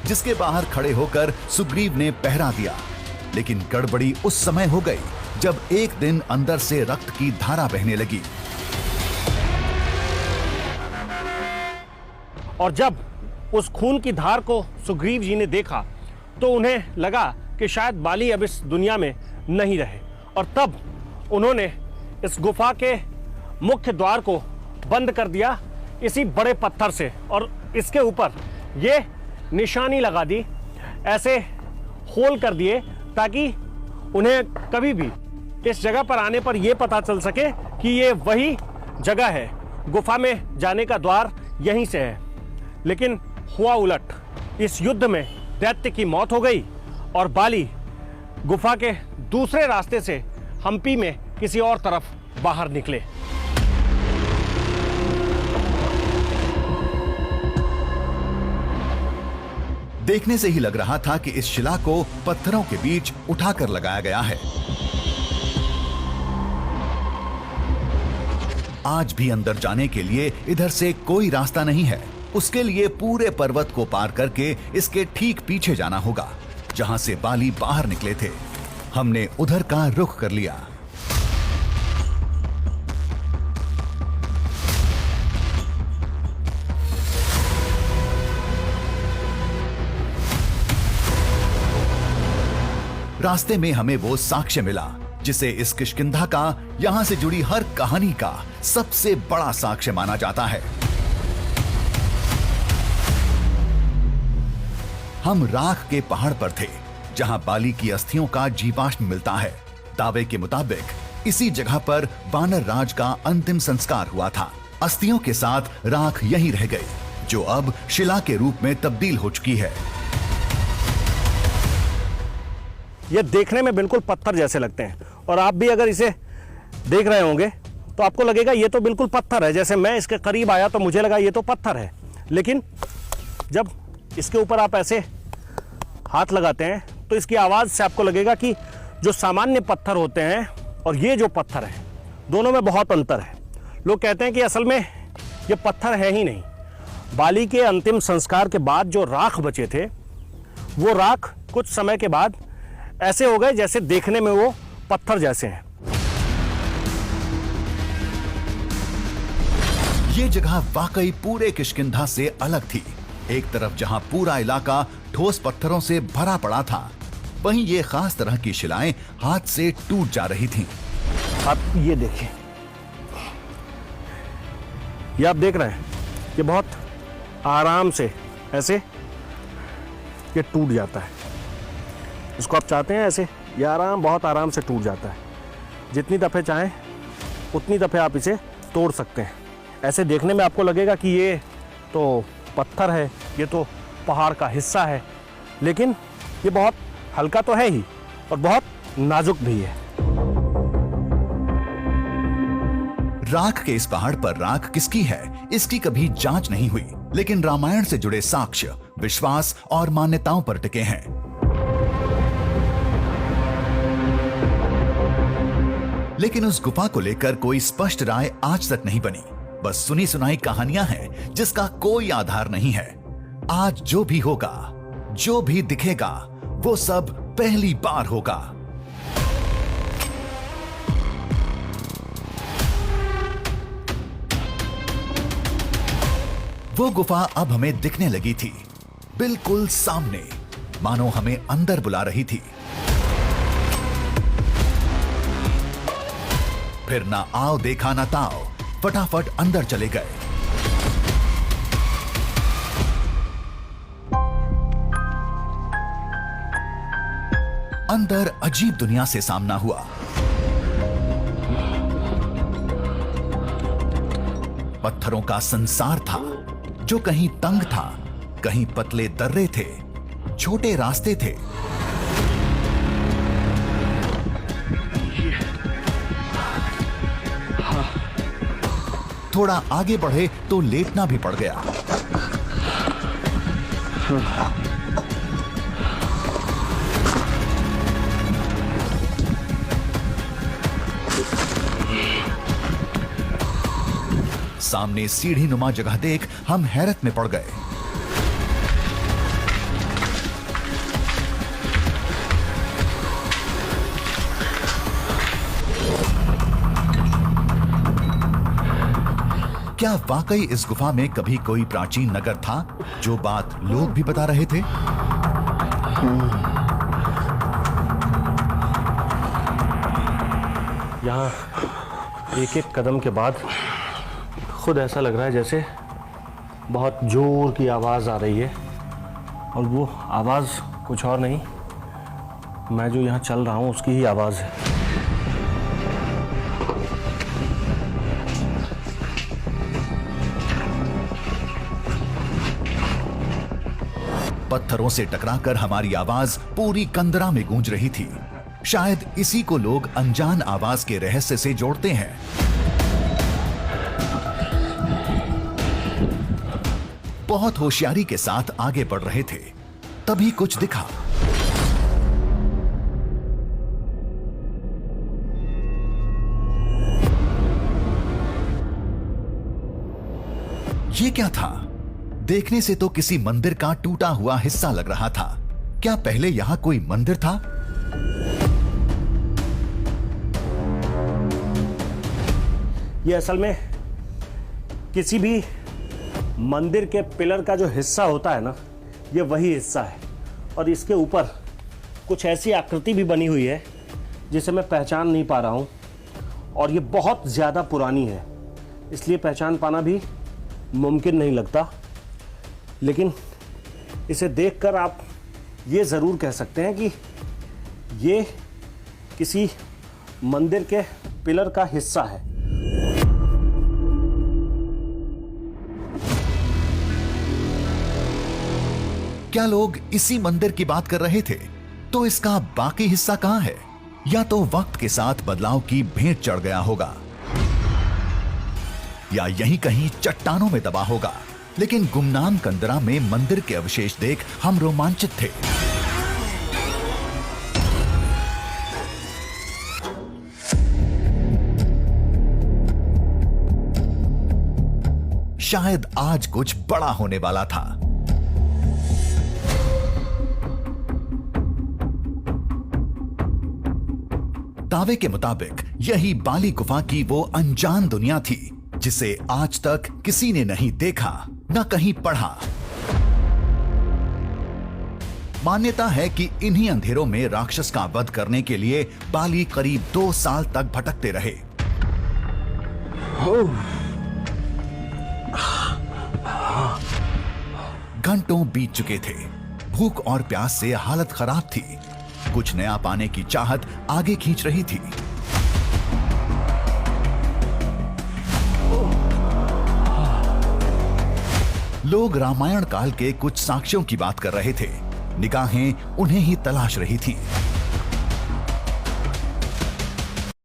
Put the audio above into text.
जिसके बाहर खड़े होकर सुग्रीव ने पहरा दिया। लेकिन गड़बड़ी उस समय हो गई जब एक दिन अंदर से रक्त की धारा बहने लगी। और जब उस खून की धार को सुग्रीव जी ने देखा तो उन्हें लगा कि शायद बाली अब इस दुनिया में नहीं रहे, और तब उन्होंने इस गुफा के मुख्य द्वार को बंद कर दिया इसी बड़े पत्थर से, और इसके ऊपर ये निशानी लगा दी, ऐसे होल कर दिए ताकि उन्हें कभी भी इस जगह पर आने पर यह पता चल सके कि ये वही जगह है, गुफा में जाने का द्वार यहीं से है। लेकिन हुआ उलट, इस युद्ध में दैत्य की मौत हो गई और बाली गुफा के दूसरे रास्ते से हम्पी में किसी और तरफ बाहर निकले। देखने से ही लग रहा था कि इस शिला को पत्थरों के बीच उठाकर लगाया गया है। आज भी अंदर जाने के लिए इधर से कोई रास्ता नहीं है। उसके लिए पूरे पर्वत को पार करके इसके ठीक पीछे जाना होगा, जहां से बाली बाहर निकले थे। हमने उधर का रुख कर लिया। रास्ते में हमें वो साक्ष्य मिला जिसे इस किष्किंधा का यहां से जुड़ी हर कहानी का सबसे बड़ा साक्ष्य माना जाता है। हम राख के पहाड़ पर थे, जहां बाली की अस्थियों का जीवाश्म मिलता है। दावे के मुताबिक इसी जगह पर वानर राज का अंतिम संस्कार हुआ था। अस्थियों के साथ राख यहीं रह गई, जो अब शिला के रूप में तब्दील हो चुकी है। ये देखने में बिल्कुल पत्थर जैसे लगते हैं, और आप भी अगर इसे देख रहे होंगे तो आपको लगेगा ये तो बिल्कुल पत्थर है। जैसे मैं इसके करीब आया तो मुझे लगा ये तो पत्थर है, लेकिन जब इसके ऊपर आप ऐसे हाथ लगाते हैं तो इसकी आवाज़ से आपको लगेगा कि जो सामान्य पत्थर होते हैं और ये जो पत्थर है, दोनों में बहुत अंतर है। लोग कहते हैं कि असल में ये पत्थर है ही नहीं। बाली के अंतिम संस्कार के बाद जो राख बचे थे, वो राख कुछ समय के बाद ऐसे हो गए जैसे देखने में वो पत्थर जैसे हैं। ये जगह वाकई पूरे किष्किंधा से अलग थी। एक तरफ जहां पूरा इलाका ठोस पत्थरों से भरा पड़ा था, वहीं ये खास तरह की शिलाएं हाथ से टूट जा रही थीं। आप ये देखिए, ये आप देख रहे हैं, ये बहुत आराम से ऐसे ये टूट जाता है। इसको आप चाहते हैं ऐसे, ये बहुत आराम से टूट जाता है। जितनी दफ़े चाहें उतनी दफ़े आप इसे तोड़ सकते हैं। ऐसे देखने में आपको लगेगा कि ये तो पत्थर है, ये तो पहाड़ का हिस्सा है, लेकिन ये बहुत हल्का तो है ही और बहुत नाजुक भी है। राख के इस पहाड़ पर राख किसकी है, इसकी कभी जांच नहीं हुई, लेकिन रामायण से जुड़े साक्ष्य, विश्वास और मान्यताओं पर टिके हैं। लेकिन उस गुफा को लेकर कोई स्पष्ट राय आज तक नहीं बनी। बस सुनी सुनाई कहानियां हैं जिसका कोई आधार नहीं है। आज जो भी होगा, जो भी दिखेगा, वो सब पहली बार होगा। वो गुफा अब हमें दिखने लगी थी, बिल्कुल सामने, मानो हमें अंदर बुला रही थी। फिर ना आओ देखा ना ताओ, फटाफट अंदर चले गए। अंदर अजीब दुनिया से सामना हुआ। पत्थरों का संसार था, जो कहीं तंग था, कहीं पतले दर्रे थे, छोटे रास्ते थे। थोड़ा आगे बढ़े तो लेटना भी पड़ गया। सामने सीढ़ी नुमा जगह देख हम हैरत में पड़ गए। क्या वाकई इस गुफा में कभी कोई प्राचीन नगर था, जो बात लोग भी बता रहे थे? यहाँ एक एक कदम के बाद खुद ऐसा लग रहा है जैसे बहुत जोर की आवाज़ आ रही है, और वो आवाज़ कुछ और नहीं, मैं जो यहाँ चल रहा हूँ उसकी ही आवाज़ है। पत्थरों से टकराकर हमारी आवाज पूरी कंदरा में गूंज रही थी। शायद इसी को लोग अनजान आवाज के रहस्य से जोड़ते हैं। बहुत होशियारी के साथ आगे बढ़ रहे थे, तभी कुछ दिखा। ये क्या था? देखने से तो किसी मंदिर का टूटा हुआ हिस्सा लग रहा था। क्या पहले यहां कोई मंदिर था? ये असल में किसी भी मंदिर के पिलर का जो हिस्सा होता है ना, ये वही हिस्सा है। और इसके ऊपर कुछ ऐसी आकृति भी बनी हुई है जिसे मैं पहचान नहीं पा रहा हूं, और ये बहुत ज्यादा पुरानी है, इसलिए पहचान पाना भी मुमकिन नहीं लगता। लेकिन इसे देखकर आप ये ज़रूर कह सकते हैं कि ये किसी मंदिर के पिलर का हिस्सा है। क्या लोग इसी मंदिर की बात कर रहे थे? तो इसका बाकी हिस्सा कहां है? या तो वक्त के साथ बदलाव की भेंट चढ़ गया होगा, या यहीं कहीं चट्टानों में दबा होगा। लेकिन गुमनाम कंदरा में मंदिर के अवशेष देख हम रोमांचित थे। शायद आज कुछ बड़ा होने वाला था। दावे के मुताबिक यही बाली गुफा की वो अनजान दुनिया थी जिसे आज तक किसी ने नहीं देखा, न कहीं पढ़ा। मान्यता है कि इन्हीं अंधेरों में राक्षस का वध करने के लिए बाली करीब 2 साल तक भटकते रहे। घंटों बीत चुके थे। भूख और प्यास से हालत खराब थी। कुछ नया पाने की चाहत आगे खींच रही थी। लोग रामायण काल के कुछ साक्ष्यों की बात कर रहे थे। निगाहें उन्हें ही तलाश रही थी।